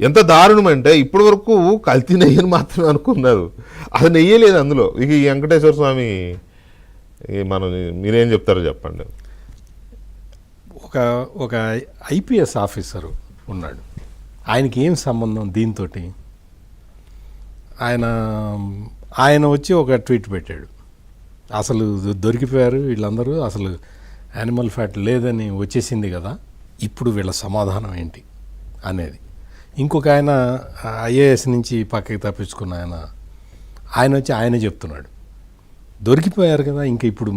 ఎంత దారుణం అంటే ఇప్పటి వరకు కల్తీ నెయ్యని మాత్రమే అనుకున్నారు, అది నెయ్యలేదు అందులో. ఇక ఈ వెంకటేశ్వర స్వామి మనం మీరేం చెప్తారో చెప్పండి. ఒక ఐపీఎస్ ఆఫీసరు ఉన్నాడు, ఆయనకి ఏం సంబంధం దీంతో? ఆయన వచ్చి ఒక ట్వీట్ పెట్టాడు, అసలు దొరికిపోయారు వీళ్ళందరూ, అసలు యానిమల్ ఫ్యాట్ లేదని వచ్చేసింది కదా, ఇప్పుడు వీళ్ళ సమాధానం ఏంటి అనేది. ఇంకొక ఆయన ఐఏఎస్ నుంచి పక్కకి తప్పించుకున్న ఆయన వచ్చి ఆయనే చెప్తున్నాడు, దొరికిపోయారు కదా, ఇంక ఇప్పుడు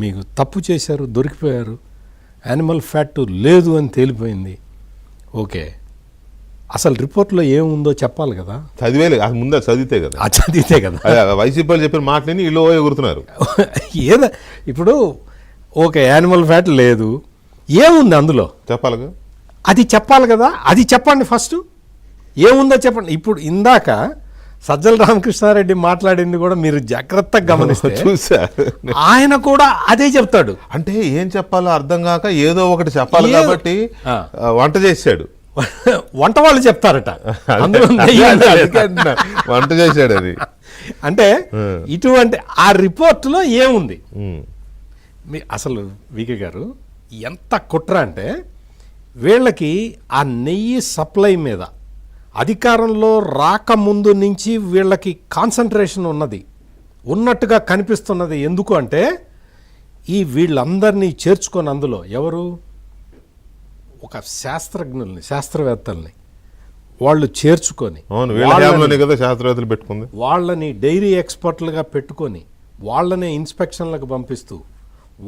మీకు తప్పు చేశారు, దొరికిపోయారు, యానిమల్ ఫ్యాట్ లేదు అని తేలిపోయింది. ఓకే, అసలు రిపోర్ట్లో ఏముందో చెప్పాలి కదా. ముందు చదివితే కదా వైసీపీ చెప్పిన మాటని ఇల్లు ఎగురుతున్నారు. ఏదో ఇప్పుడు ఓకే, యానిమల్ ఫ్యాట్ లేదు, ఏముంది అందులో చెప్పాలిగా, అది చెప్పాలి కదా. అది చెప్పండి, ఫస్ట్ ఏముందో చెప్పండి. ఇప్పుడు ఇందాక సజ్జల రామకృష్ణారెడ్డి మాట్లాడింది కూడా మీరు జాగ్రత్తగా గమనిస్తే ఆయన కూడా అదే చెప్తాడు. అంటే ఏం చెప్పాలో అర్థం కాక ఏదో ఒకటి చెప్పాలి కాబట్టి వంట చేశాడు. వంట వాళ్ళు చెప్తారట, వంట చేశాడు అది. అంటే ఇటువంటి ఆ రిపోర్టులో ఏముంది అసలు వికే గారు ఎంత కుట్ర అంటే, వీళ్ళకి ఆ నెయ్యి సప్లై మీద అధికారంలో రాకముందు నుంచి వీళ్ళకి కాన్సన్ట్రేషన్ ఉన్నట్టుగా కనిపిస్తున్నది. ఎందుకు అంటే వీళ్ళందరినీ చేర్చుకొని అందులో ఎవరు ఒక శాస్త్రవేత్తల్ని వాళ్ళు చేర్చుకొని శాస్త్రవేత్తలు పెట్టుకుంది, వాళ్ళని డైరీ ఎక్స్పర్ట్లుగా పెట్టుకొని వాళ్ళనే ఇన్స్పెక్షన్లకు పంపిస్తూ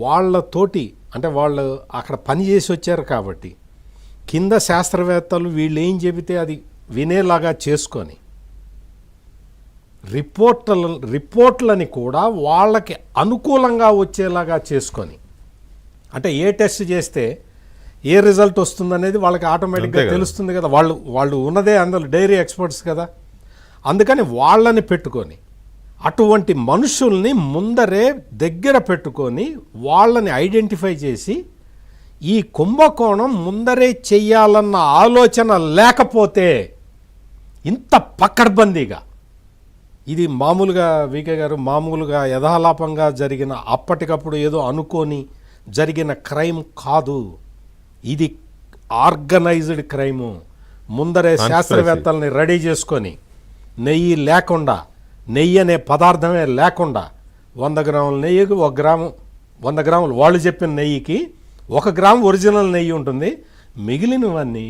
వాళ్ళతోటి, అంటే వాళ్ళు అక్కడ పని చేసి వచ్చారు కాబట్టి కింద శాస్త్రవేత్తలు వీళ్ళు ఏం చెబితే అది వినేలాగా చేసుకొని రిపోర్ట్లని కూడా వాళ్ళకి అనుకూలంగా వచ్చేలాగా చేసుకొని, అంటే ఏ టెస్ట్ చేస్తే ఏ రిజల్ట్ వస్తుందనేది వాళ్ళకి ఆటోమేటిక్గా తెలుస్తుంది కదా. వాళ్ళు ఉన్నదే అందులో డైరీ ఎక్స్పర్ట్స్ కదా. అందుకని వాళ్ళని పెట్టుకొని అటువంటి మనుషుల్ని ముందరే దగ్గర పెట్టుకొని వాళ్ళని ఐడెంటిఫై చేసి ఈ కుంభకోణం ముందరే చెయ్యాలన్న ఆలోచన లేకపోతే ఇంత పకడ్బందీగా ఇది మామూలుగా వికే గారు మామూలుగా యథాలాపంగా జరిగిన అప్పటికప్పుడు ఏదో అనుకోని జరిగిన క్రైమ్ కాదు, ఇది ఆర్గనైజ్డ్ క్రైము. ముందరే శాస్త్రవేత్తల్ని రెడీ చేసుకొని నెయ్యి లేకుండా, నెయ్యి అనే పదార్థమే లేకుండా 100 గ్రాముల నెయ్యికి 1 గ్రాము, 100 గ్రాములు వాళ్ళు చెప్పిన నెయ్యికి 1 గ్రాము ఒరిజినల్ నెయ్యి ఉంటుంది. మిగిలినవన్నీ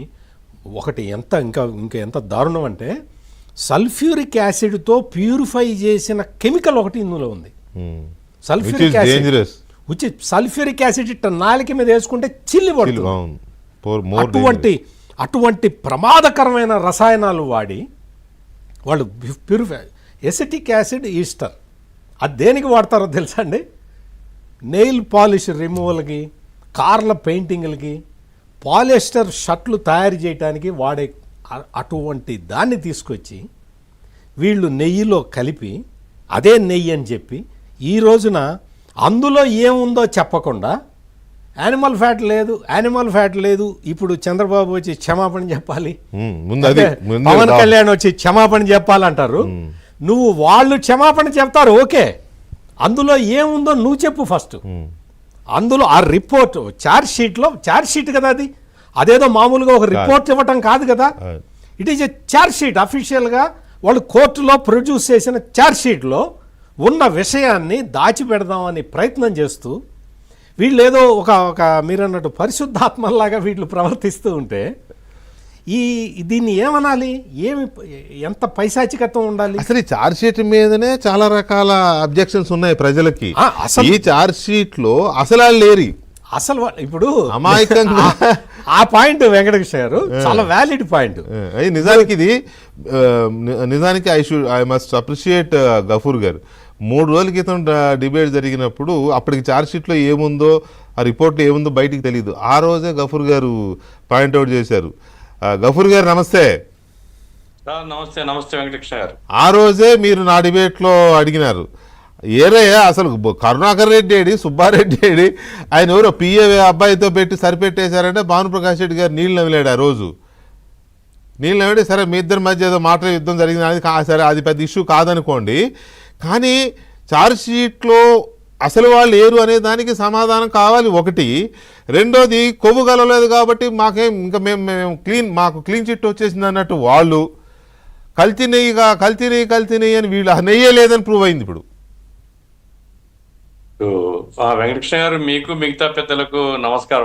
ఒకటి ఇంకా ఎంత దారుణం అంటే సల్ఫ్యూరిక్ యాసిడ్తో ప్యూరిఫై చేసిన కెమికల్ ఒకటి ఇందులో ఉంది. సల్ఫ్యూరిక్ యాసిడ్ సల్ఫ్యూరిక్ యాసిడ్ ఇట్ట నాలిక మీద వేసుకుంటే చిల్లి పడుతుంది. అటువంటి ప్రమాదకరమైన రసాయనాలు వాడి వాళ్ళు ప్యూరిఫై. ఎసిటిక్ యాసిడ్ ఈస్టర్ అది దేనికి వాడతారో తెలుసా అండి? నెయిల్ పాలిష్ రిమూవల్కి, కార్ల పెయింటింగ్లకి, పాలిస్టర్ షర్ట్లు తయారు చేయడానికి వాడే అటువంటి దాన్ని తీసుకొచ్చి వీళ్ళు నెయ్యిలో కలిపి అదే నెయ్యి అని చెప్పి ఈ రోజున అందులో ఏముందో చెప్పకుండా యానిమల్ ఫ్యాట్ లేదు ఇప్పుడు చంద్రబాబు వచ్చి క్షమాపణ చెప్పాలి, పవన్ కళ్యాణ్ వచ్చి క్షమాపణ చెప్పాలంటారు. నువ్వు వాళ్ళు క్షమాపణ చెప్తారు, ఓకే, అందులో ఏముందో నువ్వు చెప్పు ఫస్ట్. అందులో ఆ రిపోర్ట్ ఛార్జ్ షీట్ కదా, అదేదో మామూలుగా ఒక రిపోర్ట్ ఇవ్వటం కాదు కదా. It is a charge sheet. అఫీషియల్గా వాళ్ళు కోర్టులో ప్రొడ్యూస్ చేసిన ఛార్జ్ షీట్లో ఉన్న విషయాన్ని దాచిపెడదామని ప్రయత్నం చేస్తూ వీళ్ళు ఏదో ఒక మీరన్నట్టు పరిశుద్ధాత్మలాగా వీళ్ళు ప్రవర్తిస్తూ ఉంటే దీన్ని ఏమనాలి? ఎంత పైశాచికత్వం ఉండాలి? అసలు ఈ ఛార్జ్ షీట్ మీదనే చాలా రకాల అబ్జెక్షన్స్ ఉన్నాయి ప్రజలకి. ఈ ఛార్జ్ షీట్ లో అసలు లేరు. అసలు ఇప్పుడు అమాయకంగా ఆ పాయింట్ వెంకటకృష్ణ గారు చాలా వ్యాలిడ్ పాయింట్. నిజానికి ఐ మస్ట్ అప్రిషియేట్ గఫూర్ గారు. 3 రోజుల క్రితం డిబేట్ జరిగినప్పుడు అప్పటికి ఛార్జ్ షీట్లో ఏముందో, ఆ రిపోర్ట్లో ఏముందో బయటికి తెలియదు. ఆ రోజే గఫూర్ గారు పాయింట్అవుట్ చేశారు. గఫూర్ గారు నమస్తే. నమస్తే వెంకటకృష్ణ గారు. ఆ రోజే మీరు నా డిబేట్లో అడిగినారు, ఏరయ్యా అసలు కరుణాకర్ రెడ్డి ఏడి, సుబ్బారెడ్డి ఏడి, ఆయన ఎవరో పిఏ అబ్బాయితో పెట్టి సరిపెట్టేశారంటే భానుప్రకాష్ రెడ్డి గారు నీళ్ళు నమిలాడు ఆ రోజు. నీళ్ళు ఏమిటి సరే మీ ఇద్దరి మధ్య ఏదో మాట యుద్ధం జరిగింది అనేది సరే అది పెద్ద ఇష్యూ కాదనుకోండి, కానీ ఛార్జ్ షీట్లో అసలు వాళ్ళు లేరు అనే దానికి సమాధానం కావాలి ఒకటి. రెండోది కొవ్వు కలవలేదు కాబట్టి మాకేం ఇంకా మేము మాకు క్లీన్ చిట్ వచ్చేసింది అన్నట్టు వాళ్ళు కల్తీ నెయ్యి అని వీళ్ళు నెయ్యే లేదని ప్రూవ్ అయింది ఇప్పుడు. వెంకటకృష్ణ గారు, మీకు మిగతా పెద్దలకు నమస్కారం.